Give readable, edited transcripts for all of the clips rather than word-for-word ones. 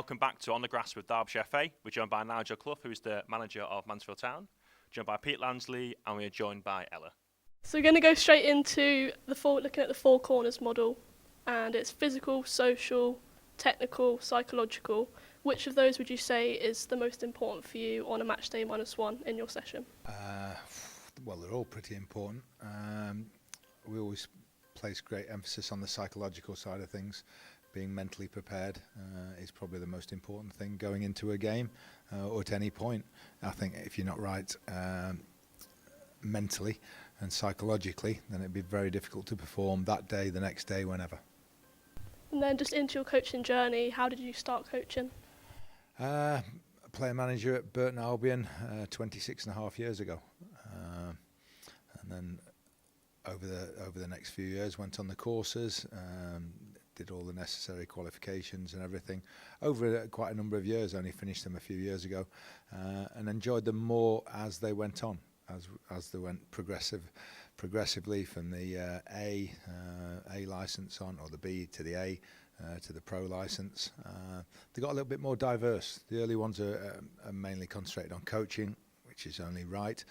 welcome back to On the Grass with Derbyshire FA. We're joined by Nigel Clough, who's the manager of Mansfield Town, joined by Pete Lansley, and we are joined by Ella. So we're going to go straight into looking at the four corners model, and it's physical, social, technical, psychological. Which of those would you say is the most important for you on a match day -1 in your session? Well, they're all pretty important. We always place great emphasis on the psychological side of things. Being mentally prepared is probably the most important thing going into a game or at any point. I think if you're not right mentally and psychologically, then it'd be very difficult to perform that day, the next day, whenever. And then just into your coaching journey, how did you start coaching? Player manager at Burton Albion 26 and a half years ago. And then over the next few years went on the courses, did all the necessary qualifications and everything over quite a number of years. Only finished them a few years ago, and enjoyed them more as they went on, as they went progressively from the A license on, or the B to the A to the pro license. They got a little bit more diverse. The early ones are mainly concentrated on coaching, which is only right.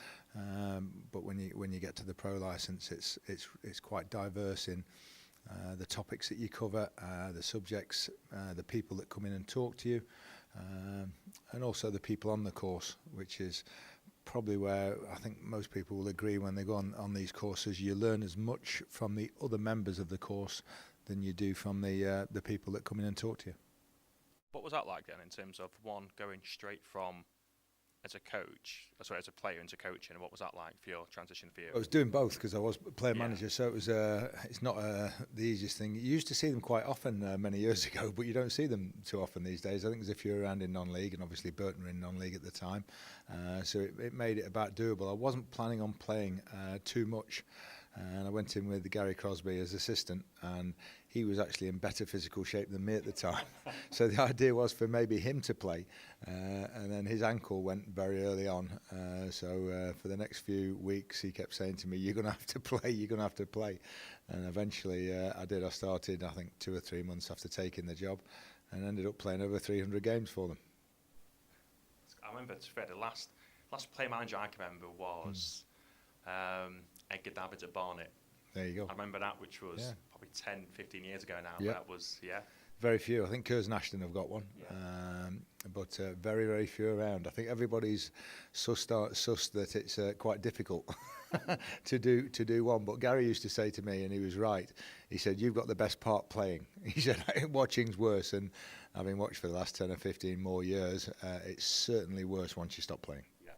But when you get to the pro license, it's quite diverse in the topics that you cover, the subjects, the people that come in and talk to you, and also the people on the course, which is probably where I think most people will agree when they go on these courses. You learn as much from the other members of the course than you do from the people that come in and talk to you. What was that like then, in terms of one going straight from as a player into coaching? What was that like for your transition for you? I was doing both because I was player manager, so it was it's not the easiest thing. You used to see them quite often many years ago, but you don't see them too often these days. I think as if you're around in non-league, and obviously Burton were in non-league at the time, so it made it about doable. I wasn't planning on playing too much, and I went in with Gary Crosby as assistant, and he was actually in better physical shape than me at the time. So the idea was for maybe him to play, and then his ankle went very early on. So for the next few weeks, he kept saying to me, "You're going to have to play, you're going to have to play." And eventually I did. I started, I think, 2 or 3 months after taking the job, and ended up playing over 300 games for them. I remember, the last player manager I can remember was Edgar Davids at Barnet. There you go. I remember that, which was probably 10, 15 years ago now. Yeah. That was, very few. I think Curzon Ashton have got one, but very, very few around. I think everybody's sussed that it's quite difficult to do one. But Gary used to say to me, and he was right, he said, "You've got the best part playing." He said, "Watching's worse," and having watched for the last 10 or 15 more years, it's certainly worse once you stop playing. Yeah.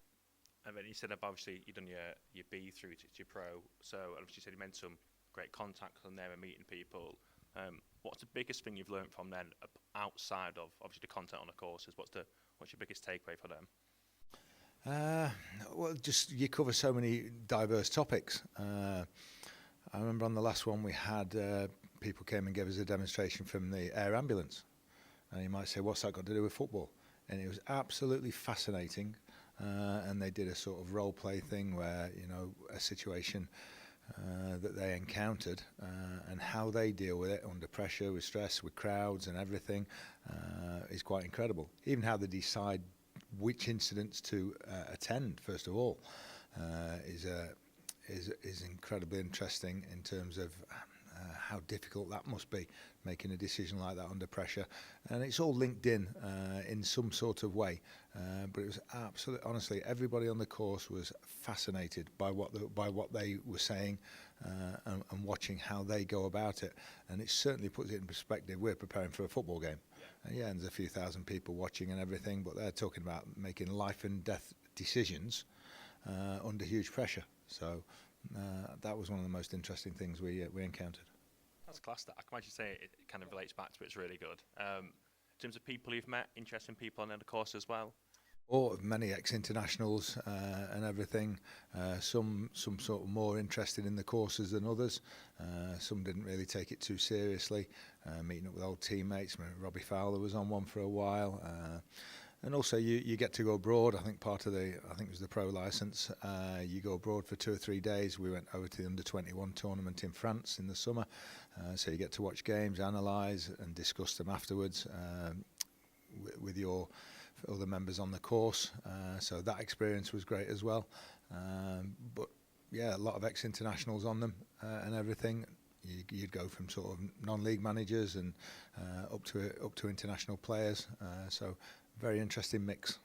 And then you said, obviously, you've done your B through to your pro, so obviously you said you made some great contacts on there and meeting people. What's the biggest thing you've learned from them outside of obviously the content on the courses? What's your biggest takeaway for them? Well, just you cover so many diverse topics. I remember on the last one we had people came and gave us a demonstration from the air ambulance, and you might say, "What's that got to do with football?" And it was absolutely fascinating. And they did a sort of role play thing where, a situation that they encountered and how they deal with it under pressure, with stress, with crowds and everything is quite incredible. Even how they decide which incidents to attend, first of all, is incredibly interesting in terms of how difficult that must be, making a decision like that under pressure. And it's all linked in some sort of way. But it was absolutely, honestly, everybody on the course was fascinated by what they were saying and watching how they go about it. And it certainly puts it in perspective. We're preparing for a football game. And there's a few thousand people watching and everything, but they're talking about making life and death decisions under huge pressure. So that was one of the most interesting things we encountered. That's class. That I can imagine say it kind of relates back to it. It's really good. In terms of people you've met, interesting people on the course as well. Or many ex-internationals and everything. Some sort of more interested in the courses than others. Some didn't really take it too seriously. Meeting up with old teammates. Robbie Fowler was on one for a while. And also you get to go abroad. I think it was the pro license. You go abroad for 2 or 3 days. We went over to the under-21 tournament in France in the summer. So you get to watch games, analyse and discuss them afterwards. with your other members on the course. So that experience was great as well. But yeah, a lot of ex-internationals on them and everything. You'd go from sort of non-league managers and up to international players. So very interesting mix.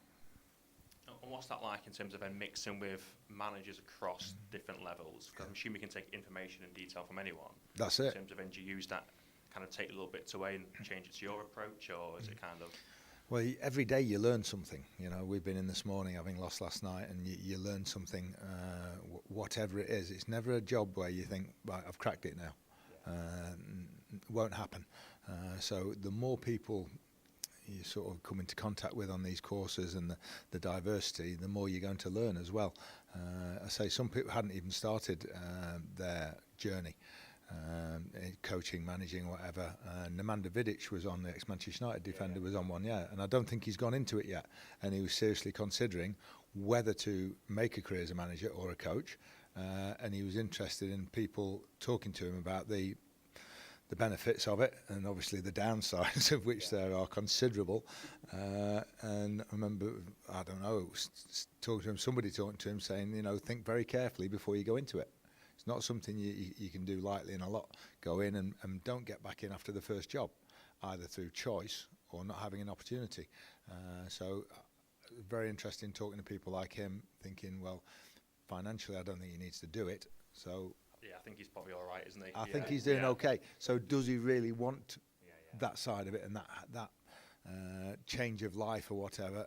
And what's that like in terms of then mixing with managers across different levels? Because I'm assuming you can take information and detail from anyone. That's in it. In terms of then, do you use that, kind of take a little bits away and change it to your approach, or is it kind of... Well, every day you learn something. You know, we've been in this morning having lost last night, and you learn something, whatever it is. It's never a job where you think, right, I've cracked it now. Won't happen. So the more people you sort of come into contact with on these courses and the diversity, the more you're going to learn as well. I say some people hadn't even started their journey. Coaching, managing, whatever. Nemanja Vidic was on, the ex-Manchester United defender, was on one, and I don't think he's gone into it yet. And he was seriously considering whether to make a career as a manager or a coach. And he was interested in people talking to him about the benefits of it, and obviously the downsides of which there are considerable. And I remember, I don't know, somebody talking to him saying, you know, think very carefully before you go into it. It's not something you can do lightly and a lot. Go in and don't get back in after the first job, either through choice or not having an opportunity. So very interesting talking to people like him, thinking, well, financially I don't think he needs to do it. So yeah, I think he's probably all right, isn't he? I think he's doing okay. So does he really want that side of it and that change of life or whatever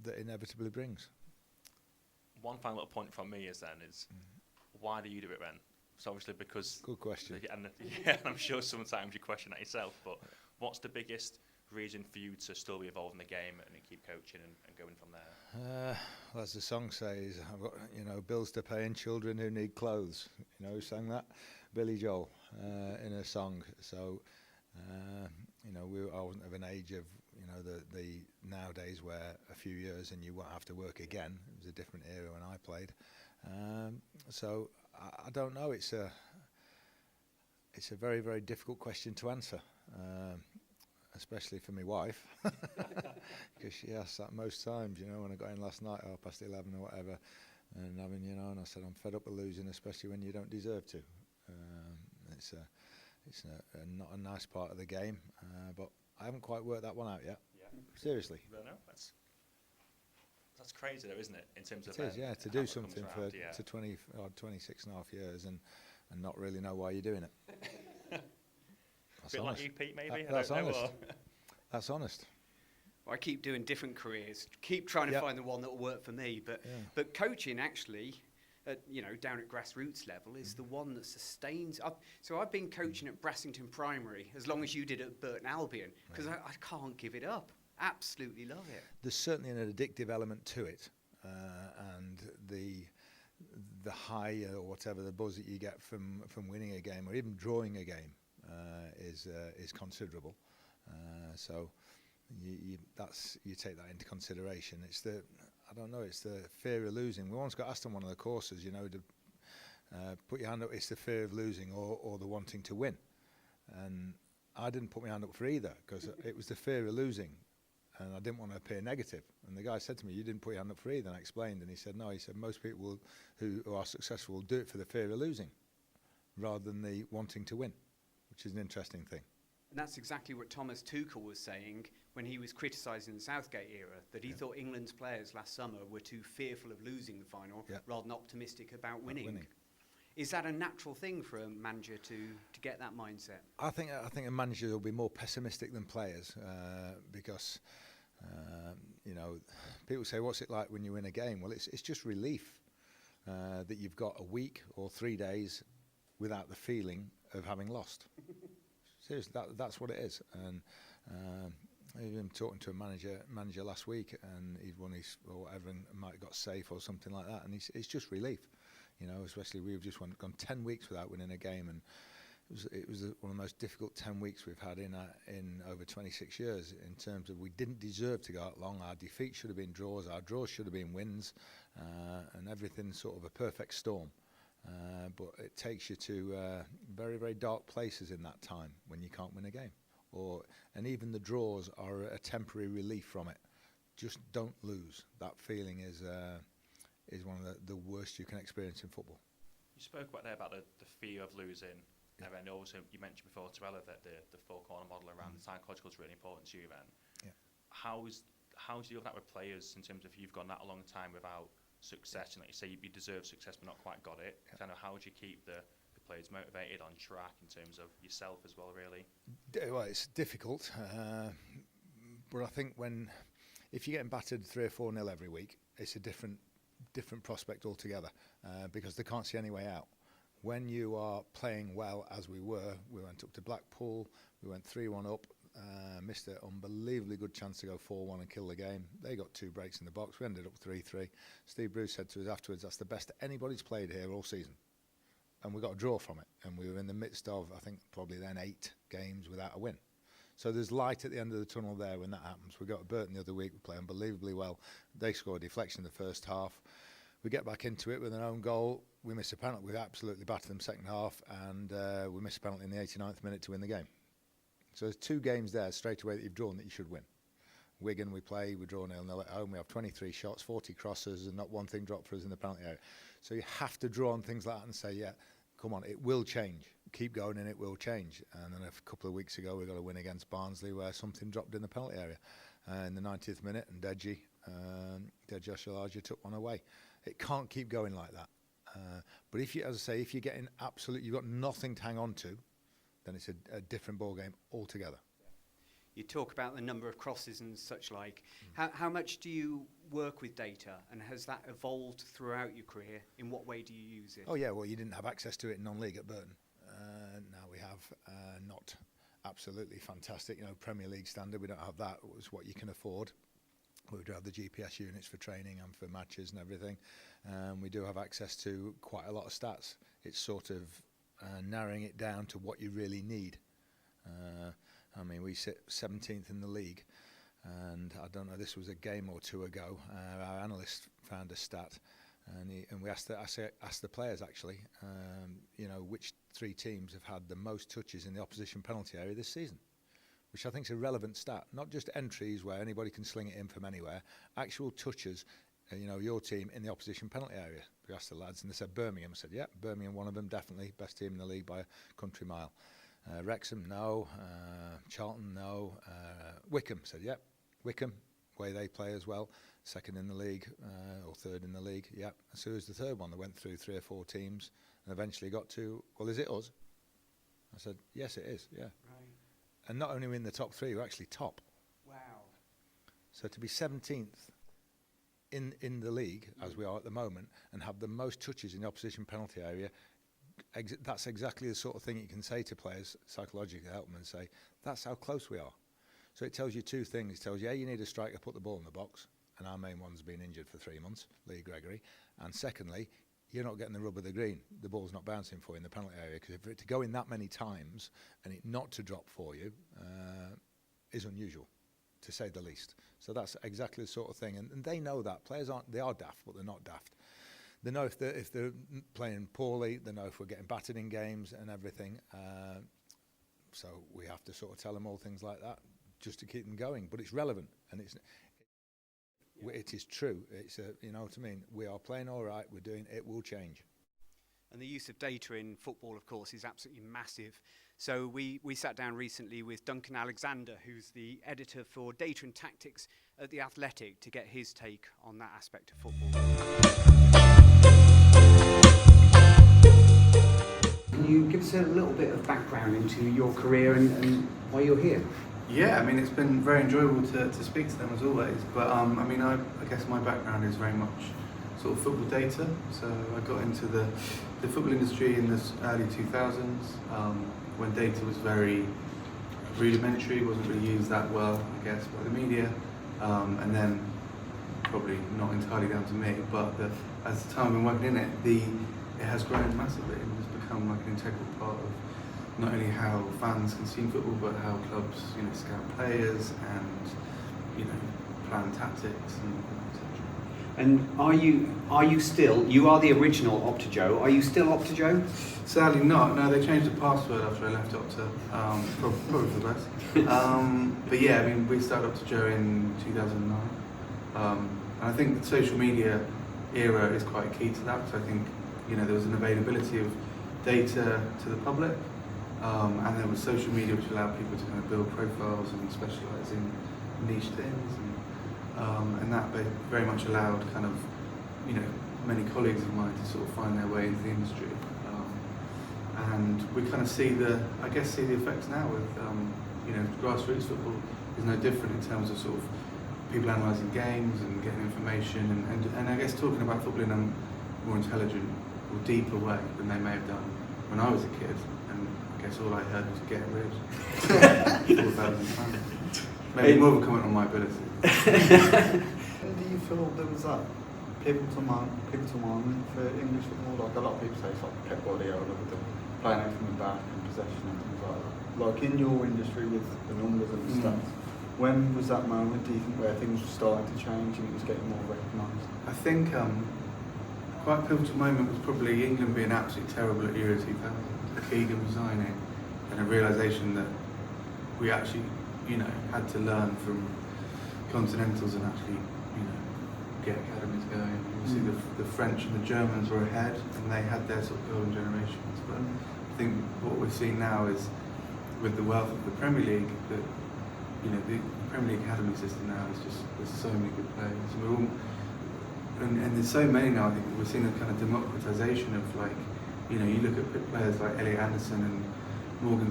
that inevitably brings? One final little point from me is why do you do it then? So obviously because... Good question. And I'm sure sometimes you question that yourself, but what's the biggest reason for you to still be involved in the game and keep coaching and going from there? Well, as the song says, I've got, you know, bills to pay and children who need clothes. You know who sang that? Billy Joel in a song. So, you know, I wasn't of an age of, you know, the nowadays where a few years and you won't have to work again. It was a different era when I played. So I don't know. It's a very, very difficult question to answer. Especially for my wife, because she asks that most times, you know, when I got in last night, 11:30 or whatever, and I said, I'm fed up with losing, especially when you don't deserve to. It's not a nice part of the game, but I haven't quite worked that one out yet. Yeah. Seriously. No, that's crazy though, isn't it? In terms of it is, yeah, to do something for 26 and a half years and not really know why you're doing it. A bit like you, Pete, maybe? That's honest. That's honest. Well, I keep doing different careers, keep trying to find the one that will work for me. But coaching actually, down at grassroots level, is the one that sustains. So I've been coaching at Brassington Primary as long as you did at Burton Albion, because I can't give it up. Absolutely love it. There's certainly an addictive element to it, and the high or whatever, the buzz that you get from winning a game or even drawing a game. Is considerable, so you take that into consideration. It's the fear of losing. We once got asked on one of the courses, you know, to put your hand up. It's the fear of losing or the wanting to win, and I didn't put my hand up for either because it was the fear of losing, and I didn't want to appear negative. And the guy said to me, "You didn't put your hand up for either." And I explained, and he said, "No." He said, "Most people who are successful will do it for the fear of losing, rather than the wanting to win." Which is an interesting thing. And that's exactly what Thomas Tuchel was saying when he was criticising the Southgate era, that he thought England's players last summer were too fearful of losing the final rather than optimistic about winning. Is that a natural thing for a manager to get that mindset? I think a manager will be more pessimistic than players because, people say, what's it like when you win a game? Well, it's just relief that you've got a week or 3 days without the feeling of having lost. Seriously, that's what it is. And even talking to a manager last week, and he'd won his or whatever, and might have got safe or something like that. And it's just relief, you know. Especially we've just gone 10 weeks without winning a game, and it was one of the most difficult 10 weeks we've had in over 26 years. In terms of we didn't deserve to go out long. Our defeats should have been draws. Our draws should have been wins, and everything sort of a perfect storm. But it takes you to very, very dark places in that time when you can't win a game and even the draws are a temporary relief from it. Just don't lose. That feeling is one of the worst you can experience in football. You spoke about the fear of losing, and then also you mentioned before, Torella, that the four-corner model around the psychological is really important to you then. Yeah. How do you deal with that with players in terms of you've gone that a long time without success, and like you say, you deserve success but not quite got it? Yeah. Kind of how would you keep the players motivated, on track in terms of yourself as well, really? Well, it's difficult, but I think if you're getting battered 3 or 4-0 every week, it's a different prospect altogether, because they can't see any way out. When you are playing well, as we were, we went up to Blackpool, we went 3-1 up, missed an unbelievably good chance to go 4-1 and kill the game. They got 2 breaks in the box, we ended up 3-3. Steve Bruce said to us afterwards, that's the best anybody's played here all season. And we got a draw from it, and we were in the midst of, I think, probably then 8 games without a win. So there's light at the end of the tunnel there when that happens. We got Burton the other week, we play unbelievably well. They scored a deflection in the first half. We get back into it with an own goal. We miss a penalty. We absolutely battered them second half, and we miss a penalty in the 89th minute to win the game. So there's 2 games there straight away that you've drawn that you should win. Wigan, we draw 0-0 at home. We have 23 shots, 40 crosses, and not one thing dropped for us in the penalty area. So you have to draw on things like that and say, yeah, come on, it will change. Keep going and it will change. And then a couple of weeks ago, we got a win against Barnsley where something dropped in the penalty area in the 90th minute, and Deji Ashalaja took one away. It can't keep going like that. But if you, as I say, if you're getting you've got nothing to hang on to, then it's a different ball game altogether. You talk about the number of crosses and such like. How much do you work with data, and has that evolved throughout your career? In what way do you use it? Oh yeah, well you didn't have access to it in non-league at Burton. Now we have not absolutely fantastic, Premier League standard. We don't have that. It was what you can afford. We do have the GPS units for training and for matches and everything. We do have access to quite a lot of stats. It's sort of narrowing it down to what you really need. We sit 17th in the league, and I don't know, this was a game or 2 ago, our analyst found a stat, and we asked the players actually, which 3 teams have had the most touches in the opposition penalty area this season, which I think is a relevant stat, not just entries where anybody can sling it in from anywhere, actual touches, your team in the opposition penalty area. We asked the lads and they said Birmingham. I said, yeah, Birmingham, one of them, definitely, best team in the league by a country mile. Wrexham, no. Charlton, no. Wycombe, said, yep. Wycombe, way they play as well. 2nd in the league, or 3rd in the league, yep. And so was the 3rd one that went through 3 or 4 teams and eventually got to, well, is it us? I said, yes, it is, yeah. Right. And not only are we in the top 3, we're actually top. Wow. So to be 17th in the league, as we are at the moment, and have the most touches in the opposition penalty area, that's exactly the sort of thing you can say to players, psychologically help them and say, that's how close we are. So it tells you 2 things. It tells you, you need a striker to put the ball in the box, and our main one's been injured for 3 months, Lee Gregory. And secondly, you're not getting the rub of the green. The ball's not bouncing for you in the penalty area, because for it to go in that many times and it not to drop for you is unusual, to say the least. So that's exactly the sort of thing. And they know that. Players they are daft, but they're not daft. They know if they're playing poorly, they know if we're getting battered in games and everything. So we have to sort of tell them all things like that just to keep them going. But it's relevant, and it is true. It's you know what I mean. We are playing all right. We're doing it. Will change. And the use of data in football, of course, is absolutely massive. So we sat down recently with Duncan Alexander, who's the editor for Data and Tactics at The Athletic, to get his take on that aspect of football. Can you give us a little bit of background into your career and why you're here? Yeah, it's been very enjoyable to speak to them as always. But I guess my background is very much sort of football data. So I got into the football industry in the early 2000s when data was very rudimentary, wasn't really used that well, I guess, by the media. And then probably not entirely down to me, but as the time I've been working in it, it has grown massively and has become like an integral part of not only how fans consume football, but how clubs, scout players and, plan tactics and etc. And are you still? You are the original Opta-Joe. Are you still Opta-Joe? Sadly not. No, they changed the password after I left Opta. Probably for the best. But yeah, I mean, we started Opta-Joe in 2009. And I think the social media era is quite key to that, because I think, you know, there was an availability of data to the public, and there was social media which allowed people to kind of build profiles and specialise in niche things, and that very much allowed kind of, you know, many colleagues of mine to sort of find their way into the industry. And we kind of see the effects now with, you know, grassroots football is no different in terms of sort of people analysing games and getting information, and I guess talking about football in a more intelligent or deeper way than they may have done when I was a kid. And I guess all I heard was get rid. 4,000 times. Maybe more of a comment on my ability. And do you feel there was that pivotal moment for English football? Like a lot of people say it's like Pep Guardiola with the playing out from the back and possession and things like that. Like in your industry with the numbers and the stats, when was that moment, do you think, where things were starting to change and it was getting more recognised? I think quite a pivotal moment was probably England being absolutely terrible at Euro 2000, Keegan resigning, and a realisation that we actually, you know, had to learn from continentals and actually, you know, get academies going. Obviously the French and the Germans were ahead, and they had their sort of golden generations. But I think what we're seeing now is, with the wealth of the Premier League, that, you know, the Premier League academy system now is just, there's so many good players. And there's so many now. I think we're seeing a kind of democratization of, like, you know, you look at players like Elliot Anderson and Morgan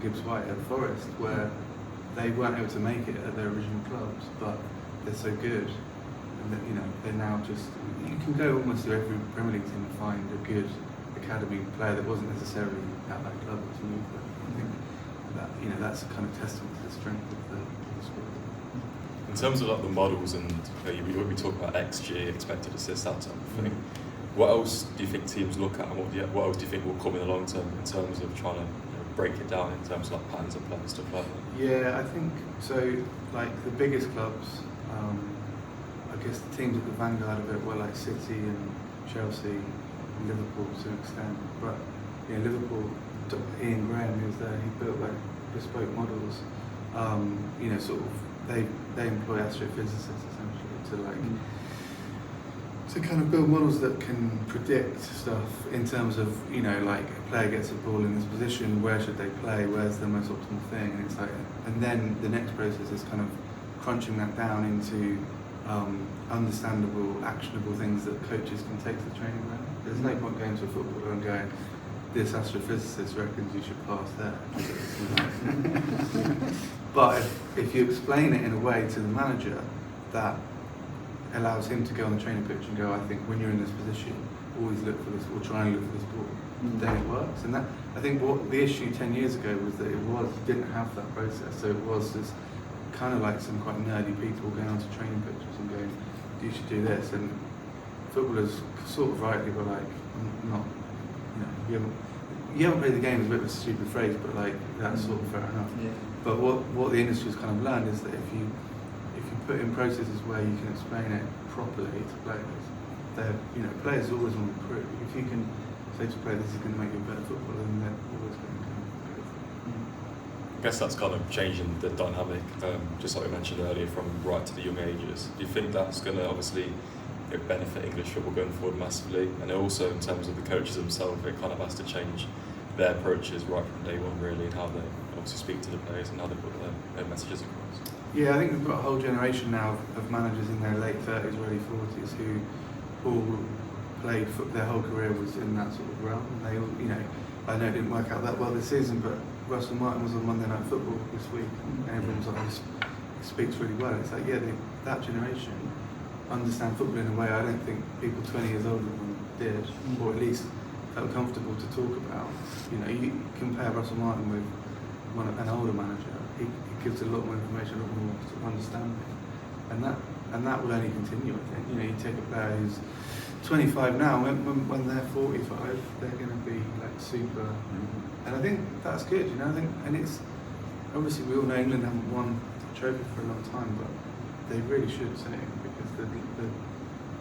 Gibbs-White at Forest, where they weren't able to make it at their original clubs, but they're so good, and that, you know, they're now just, you can go almost to every Premier League team and find a good academy player that wasn't necessarily at that club to move there. I think that, you know, that's a kind of testament to the strength of the squad. In terms of like the models and we talk about XG, expected assists, that type of thing, what else do you think teams look at, and what else do you think will come in the long term in terms of trying to, you know, break it down in terms of like patterns of play and stuff like that? Yeah, I think so. Like the biggest clubs, I guess the teams at the vanguard of it were like City and Chelsea, and Liverpool to an extent. But yeah, Liverpool, Ian Graham, who was there, he built like bespoke models. You know, sort of they employ astrophysicists essentially to like to kind of build models that can predict stuff in terms of, you know, like a player gets a ball in this position, where should they play, where's the most optimal thing, and it's like, and then the next process is kind of crunching that down into understandable, actionable things that coaches can take to the training ground. There's no point going to a footballer and going, this astrophysicist reckons you should pass there. But if you explain it in a way to the manager that allows him to go on the training pitch and go, I think when you're in this position, always look for this, or try and look for this ball, then it works. And that, I think what the issue 10 years ago was that you didn't have that process. So it was just kind of like some quite nerdy people going onto training pitches and going, you should do this. And footballers sort of rightly were like, not, you know, you haven't played the game is a bit of a stupid phrase, but like that's sort of fair enough. Yeah. But what the industry's kind of learned is that if you put in processes where you can explain it properly to players, you know, players always want to improve. If you can say to players, this is going to make you a better footballer, then they're always going to come better. I guess that's kind of changing the dynamic, just like we mentioned earlier, from right to the young ages. Do you think that's going to obviously benefit English football going forward massively? And also in terms of the coaches themselves, it kind of has to change their approaches right from day one, really, and how they obviously speak to the players and how they put their messages across. Yeah, I think we've got a whole generation now of managers in their late 30s, early 40s who all played their whole career was in that sort of realm. And they all, you know, I know it didn't work out that well this season, but Russell Martin was on Monday Night Football this week, and everyone's like, he speaks really well. It's like, yeah, that generation understand football in a way I don't think people 20 years older than them did, or at least felt comfortable to talk about. You know, you compare Russell Martin with an older manager, he gives a lot more information, a lot more sort of understanding, and that will only continue. I think, you know, you take a player who's 25 now, when they're 45, they're going to be like super, and I think that's good. You know, I think, and it's obviously we all know England haven't won a trophy for a long time, but they really should soon, because the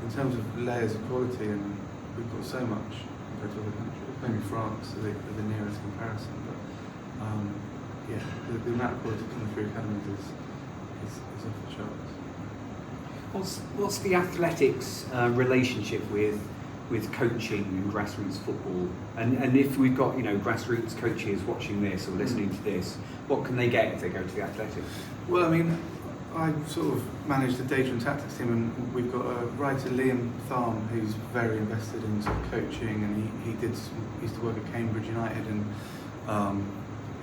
in terms of layers of quality, and we've got so much compared to other countries. Maybe France are the nearest comparison, but yeah, the amount of quality coming through academies is off the charts. What's the athletics relationship with coaching and grassroots football? And if we've got grassroots coaches watching this or listening to this, what can they get if they go to the athletics? Well, I mean, I sort of manage the data and tactics team, and we've got a writer, Liam Tharm, who's very invested in sort of coaching, and he used to work at Cambridge United and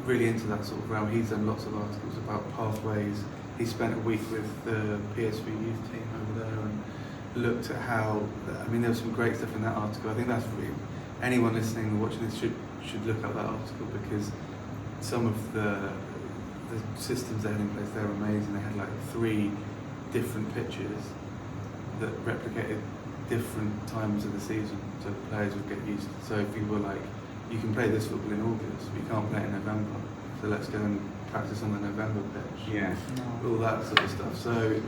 really into that sort of realm. He's done lots of articles about pathways. He spent a week with the PSV youth team over there and looked at how, I mean, there was some great stuff in that article. I think that's really, anyone listening or watching this should look up that article, because some of the systems they had in place, they were amazing. They had like 3 different pitches that replicated different times of the season, so the players would get used to. So if you were like, you can play this football in August, but you can't play it in November, so let's go and practice on the November pitch. Yeah. All that sort of stuff. So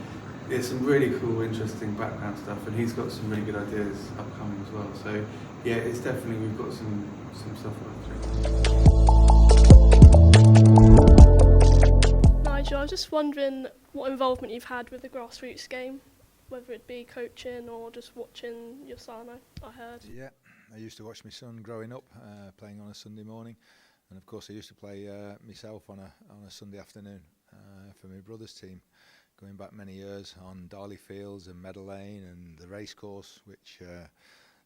it's some really cool, interesting background stuff, and he's got some really good ideas upcoming as well. So yeah, it's definitely, we've got some stuff worth doing. Nigel, I was just wondering what involvement you've had with the grassroots game, whether it be coaching or just watching your son, I heard. Yeah, I used to watch my son growing up, playing on a Sunday morning, and of course I used to play myself on a Sunday afternoon for my brother's team, going back many years on Darley Fields and Meadow Lane and the racecourse, which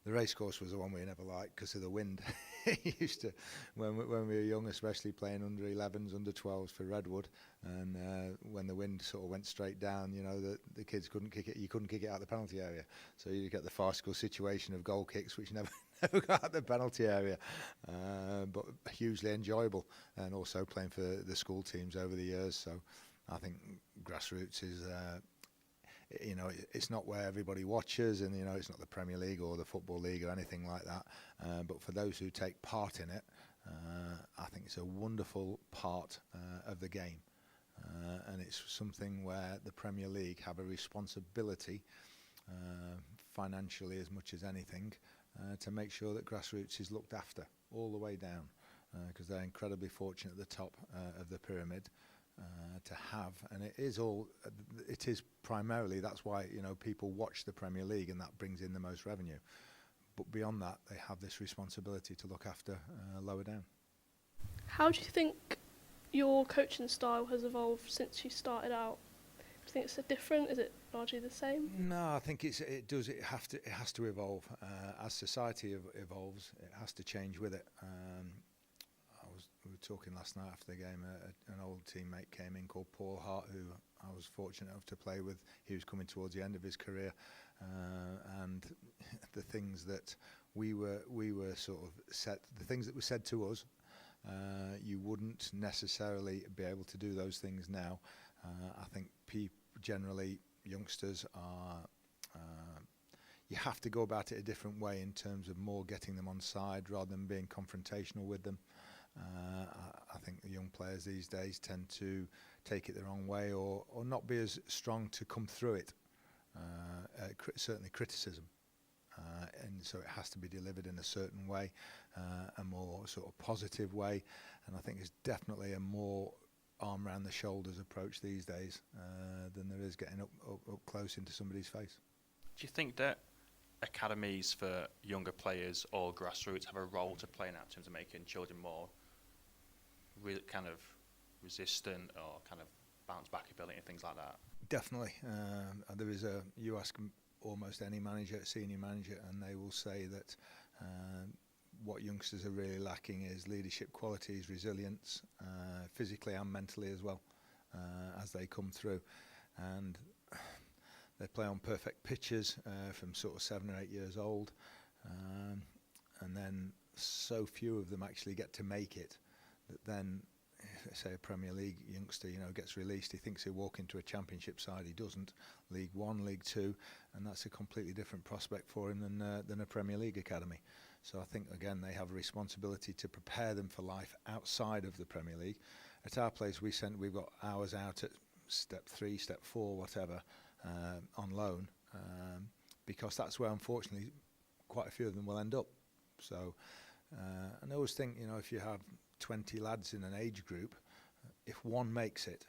the racecourse was the one we never liked because of the wind. It used to, when we were young, especially playing under 11s, under 12s for Redwood, and when the wind sort of went straight down, the kids couldn't kick it. You couldn't kick it out of the penalty area, so you get the farcical situation of goal kicks, which never got out the penalty area, but hugely enjoyable, and also playing for the school teams over the years. So I think grassroots is. It's not where everybody watches, and it's not the Premier League or the Football League or anything like that. But for those who take part in it, I think it's a wonderful part of the game, and it's something where the Premier League have a responsibility, financially as much as anything, to make sure that grassroots is looked after all the way down, because they're incredibly fortunate at the top of the pyramid. To have, and it is primarily, that's why people watch the Premier League, and that brings in the most revenue. But beyond that, they have this responsibility to look after lower down. How do you think your coaching style has evolved since you started out? Do you think it's different? Is it largely the same? No, I think it has to evolve as society evolves. It has to change with it. We were talking last night after the game. An old teammate came in called Paul Hart, who I was fortunate enough to play with. He was coming towards the end of his career, and the things that we were sort of said, the things that were said to us, you wouldn't necessarily be able to do those things now. I think generally youngsters are. You have to go about it a different way in terms of more getting them on side rather than being confrontational with them. I think the young players these days tend to take it the wrong way, or not be as strong to come through it. Certainly criticism, and so it has to be delivered in a certain way, a more sort of positive way. And I think it's definitely a more arm around the shoulders approach these days than there is getting up close into somebody's face. Do you think that academies for younger players or grassroots have a role to play now in terms of making children more kind of resistant or kind of bounce back ability and things like that? Definitely. You ask almost any manager, senior manager, and they will say that what youngsters are really lacking is leadership qualities, resilience, physically and mentally as well, as they come through. And they play on perfect pitches from sort of 7 or 8 years old, and then so few of them actually get to make it that then, say a Premier League youngster, gets released, he thinks he'll walk into a Championship side, he doesn't. League One, League Two, and that's a completely different prospect for him than a Premier League academy. So I think, again, they have a responsibility to prepare them for life outside of the Premier League. At our place, we've got hours out at step 3, step 4, whatever, on loan, because that's where, unfortunately, quite a few of them will end up. So, and I always think, if you have 20 lads in an age group, if one makes it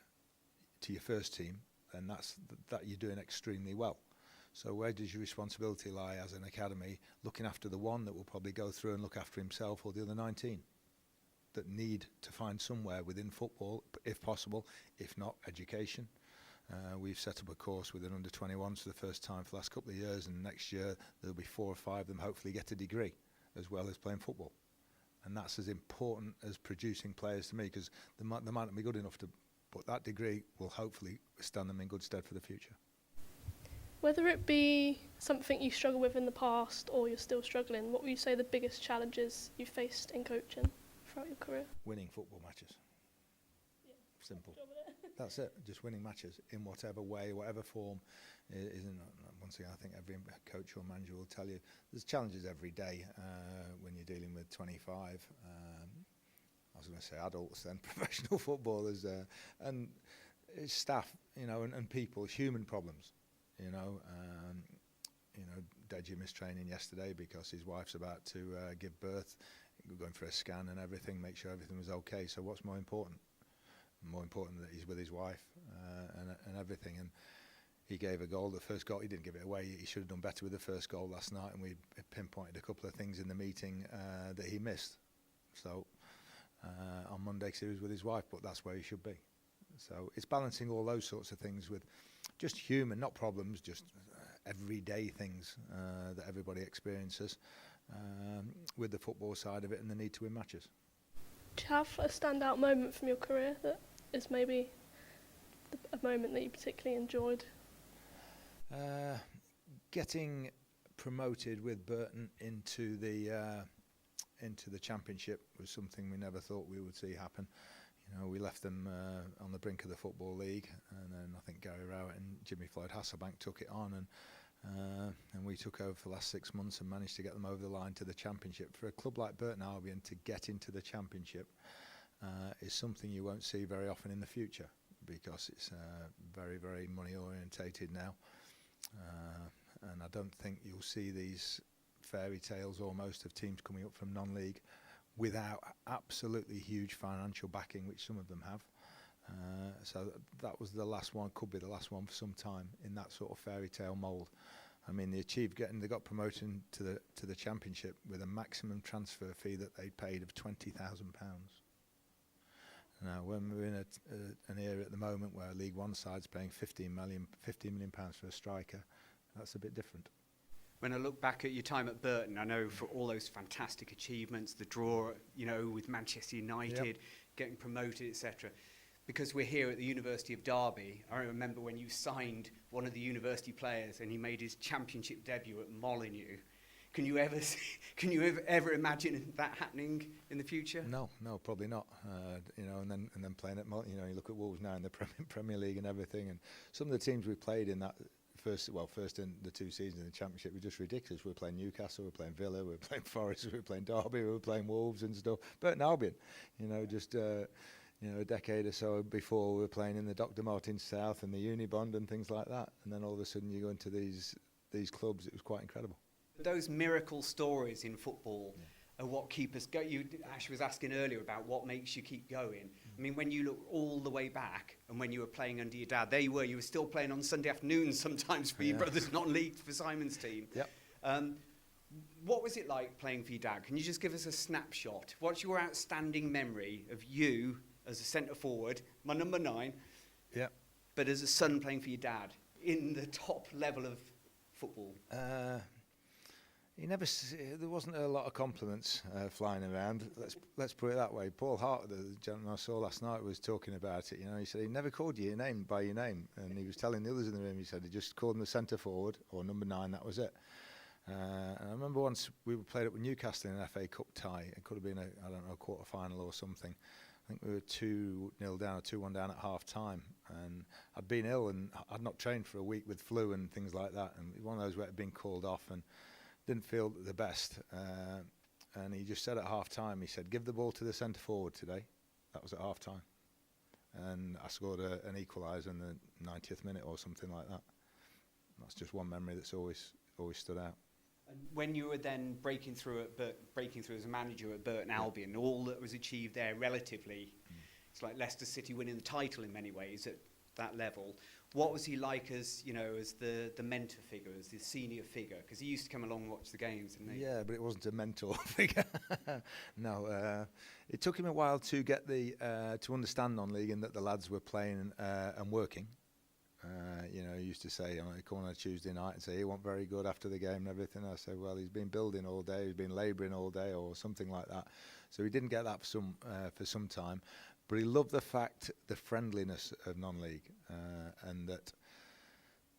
to your first team, then that you're doing extremely well. So where does your responsibility lie as an academy, looking after the one that will probably go through and look after himself, or the other 19 that need to find somewhere within football, if possible, if not education? We've set up a course with an under-21s for the first time for the last couple of years, and next year there'll be 4 or 5 of them hopefully get a degree as well as playing football. And that's as important as producing players to me, because they might not be good enough to, but that degree will hopefully stand them in good stead for the future. Whether it be something you struggled with in the past or you're still struggling, what would you say the biggest challenges you faced in coaching throughout your career? Winning football matches. Yeah. Simple. That's it. Just winning matches in whatever way, whatever form. Once again, I think every coach or manager will tell you there's challenges every day when you're dealing with 25. I was going to say adults, then professional footballers, and it's staff, and people, human problems. Deji missed training yesterday because his wife's about to give birth. We're going for a scan and everything, make sure everything was okay. So what's more important? More important that he's with his wife and everything. And he gave a goal, the first goal. He didn't give it away. He should have done better with the first goal last night. And we pinpointed a couple of things in the meeting that he missed. So on Monday, 'cause he was with his wife, but that's where he should be. So it's balancing all those sorts of things with just human, not problems, just everyday things that everybody experiences with the football side of it and the need to win matches. Do you have a standout moment from your career that is maybe a moment that you particularly enjoyed? Getting promoted with Burton into the Championship was something we never thought we would see happen. We left them on the brink of the Football League, and then I think Gary Rowett and Jimmy Floyd Hasselbank took it on, and we took over for the last 6 months and managed to get them over the line to the Championship. For a club like Burton Albion to get into the Championship is something you won't see very often in the future, because it's very, very money orientated now, and I don't think you'll see these fairy tales almost of teams coming up from non-league without absolutely huge financial backing, which some of them have. So that was the last one, could be the last one for some time in that sort of fairy tale mould. I mean, they got promoted to the Championship with a maximum transfer fee that they paid of £20,000. Now, when we're in an era at the moment where League One side's paying £15 million for a striker, that's a bit different. When I look back at your time at Burton, I know for all those fantastic achievements, the draw, with Manchester United, getting promoted, etc. Because we're here at the University of Derby, I remember when you signed one of the university players and he made his Championship debut at Molineux. Can you ever imagine that happening in the future? No, probably not. And then playing at Molineux, you look at Wolves now in the Premier League and everything, and some of the teams we played in that. First in the 2 seasons in the Championship were just ridiculous. We were playing Newcastle, we were playing Villa, we were playing Forest, we were playing Derby, we were playing Wolves and stuff. Burton Albion, just a decade or so before, we were playing in the Dr. Martin South and the Unibond and things like that. And then all of a sudden you go into these clubs. It was quite incredible. Those miracle stories in football are what keep us going. Ash was asking earlier about what makes you keep going. I mean, when you look all the way back and when you were playing under your dad, you were still playing on Sunday afternoons sometimes for your brothers, not league for Simon's team. Yep. What was it like playing for your dad? Can you just give us a snapshot? What's your outstanding memory of you as a centre forward, my number 9, but as a son playing for your dad in the top level of football? There wasn't a lot of compliments flying around. Let's put it that way. Paul Hart, the gentleman I saw last night, was talking about it. He said he never called you by your name, and he was telling the others in the room. He said he just called him the centre forward or number 9. That was it. And I remember once we played up with Newcastle in an FA Cup tie. It could have been a quarter final or something. I think we were 2-0 down or 2-1 down at half time, and I'd been ill and I'd not trained for a week with flu and things like that, and one of those where I'd been called off and didn't feel the best, and he just said at half time, he said, give the ball to the centre forward today. That was at half time, and I scored an equaliser in the 90th minute or something like that. That's just one memory that's always always stood out. And when you were then breaking through as a manager at Burton Albion, all that was achieved there relatively, it's like Leicester City winning the title in many ways at that level. What was he like as, you know, as the mentor figure, as the senior figure? Because he used to come along and watch the games, didn't he? Yeah, but it wasn't a mentor figure. No, it took him a while to get to understand non-league and that the lads were playing and working. You know, he used to say, he'd come on a Tuesday night and say he wasn't very good after the game and everything. I said, well, he's been building all day, he's been labouring all day, or something like that. So he didn't get that for some time, but he loved the friendliness of non-league, and that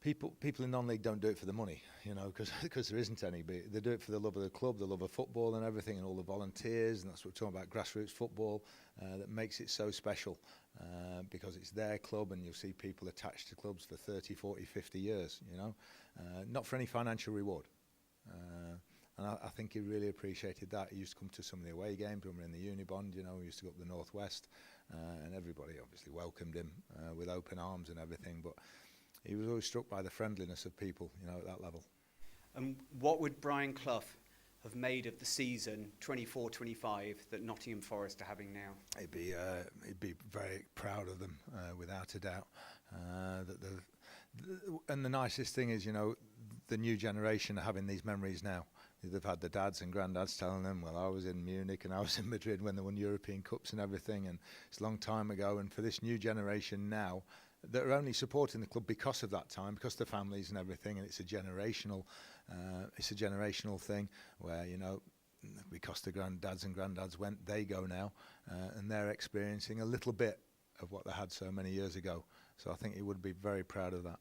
people in non-league don't do it for the money, you know, because there isn't any. But they do it for the love of the club, the love of football and everything, and all the volunteers, and that's what we're talking about, grassroots football, that makes it so special, because it's their club, and you'll see people attached to clubs for 30, 40, 50 years, you know, not for any financial reward. And I think he really appreciated that. He used to come to some of the away games when we were in the Unibond, you know, we used to go up the Northwest, and everybody obviously welcomed him with open arms and everything, but he was always struck by the friendliness of people, you know, at that level. And what would Brian Clough have made of the season 24-25 that Nottingham Forest are having now? He'd be very proud of them, without a doubt. And the nicest thing is, you know, the new generation are having these memories now. They've had the dads and granddads telling them, well, I was in Munich and I was in Madrid when they won European Cups and everything, and it's a long time ago. And for this new generation now, that are only supporting the club because of that time, because of the families and everything, and it's a generational thing where, you know, because the granddads and granddads went, they go now, and they're experiencing a little bit of what they had so many years ago. So I think he would be very proud of that.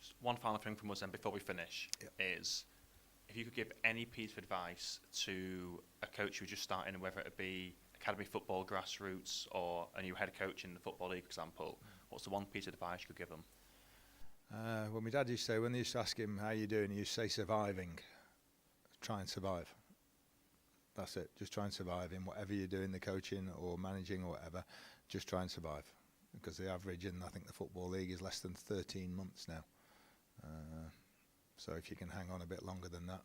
Just one final thing from us then before we finish is, if you could give any piece of advice to a coach who's just starting, whether it be academy football, grassroots, or a new head coach in the Football League, for example, what's the one piece of advice you could give them? Well, my dad used to say, when they used to ask him, how you doing, he used to say, surviving. Try and survive. That's it. Just try and survive in whatever you're doing, the coaching or managing or whatever. Just try and survive. Because the average in, I think, the Football League is less than 13 months now. So if you can hang on a bit longer than that,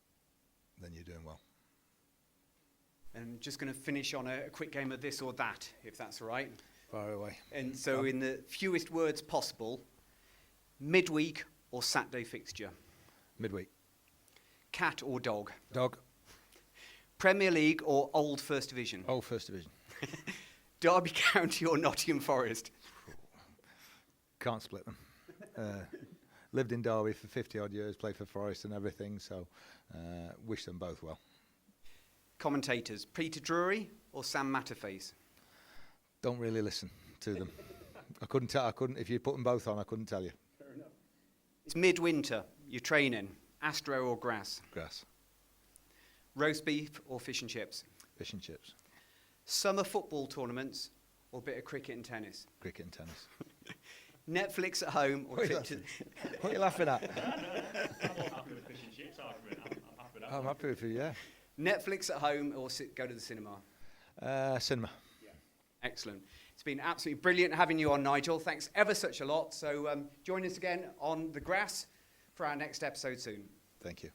then you're doing well. And just going to finish on a quick game of this or that, if that's all right. Far away. And so in the fewest words possible, midweek or Saturday fixture? Midweek. Cat or dog? Dog. Premier League or Old First Division? Old First Division. Derby County or Nottingham Forest? Can't split them. Lived in Derby for 50 odd years, played for Forest and everything, so wish them both well. Commentators, Peter Drury or Sam Matterface? Don't really listen to them. I couldn't. If you put them both on, I couldn't tell you. Fair enough. It's midwinter. You're training. Astro or grass? Grass. Roast beef or fish and chips? Fish and chips. Summer football tournaments or a bit of cricket and tennis? Cricket and tennis. Netflix at home or trip to... What are you laughing at? I'm happy with fish and chips argument. I'm happy with that. I'm happy with you, yeah. Netflix at home or go to the cinema? Cinema. Yeah. Excellent. It's been absolutely brilliant having you on, Nigel. Thanks ever such a lot. So join us again on The Grass for our next episode soon. Thank you.